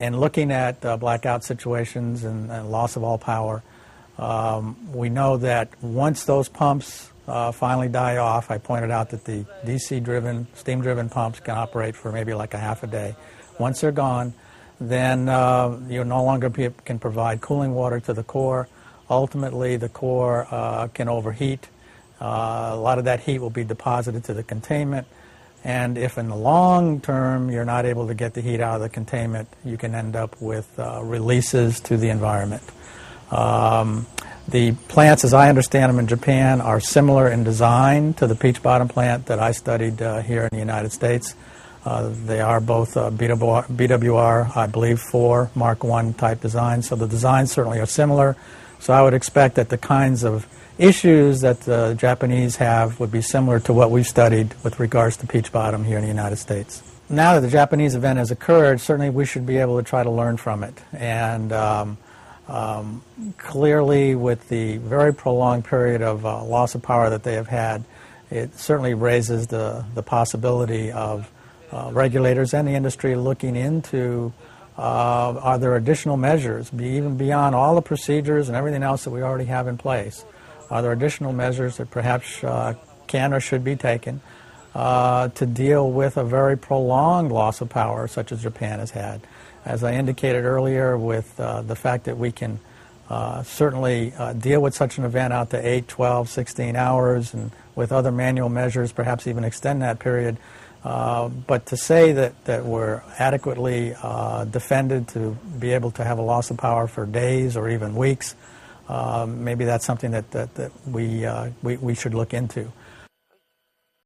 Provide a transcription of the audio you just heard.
In looking at blackout situations and loss of all power, we know that once those pumps finally die off, I pointed out that the DC-driven, steam-driven pumps can operate for maybe like a half a day. Once they're gone, then you no longer can provide cooling water to the core. Ultimately, the core can overheat. A lot of that heat will be deposited to the containment. And if in the long term you're not able to get the heat out of the containment, you can end up with releases to the environment. The plants, as I understand them in Japan, are similar in design to the peach bottom plant that I studied here in the United States. They are both BWR, I believe, 4 Mark I type designs, so the designs certainly are similar. So I would expect that the kinds of issues that the Japanese have would be similar to what we've studied with regards to peach bottom here in the United States. Now that the Japanese event has occurred, certainly we should be able to try to learn from it. And clearly, with the very prolonged period of loss of power that they have had, it certainly raises the possibility of regulators and the industry looking into are there additional measures, even beyond all the procedures and everything else that we already have in place? Are there additional measures that perhaps can or should be taken to deal with a very prolonged loss of power such as Japan has had? As I indicated earlier, with the fact that we can certainly deal with such an event out to 8, 12, 16 hours, and with other manual measures perhaps even extend that period. But to say that we're adequately defended to be able to have a loss of power for days or even weeks, maybe that's something that we should look into.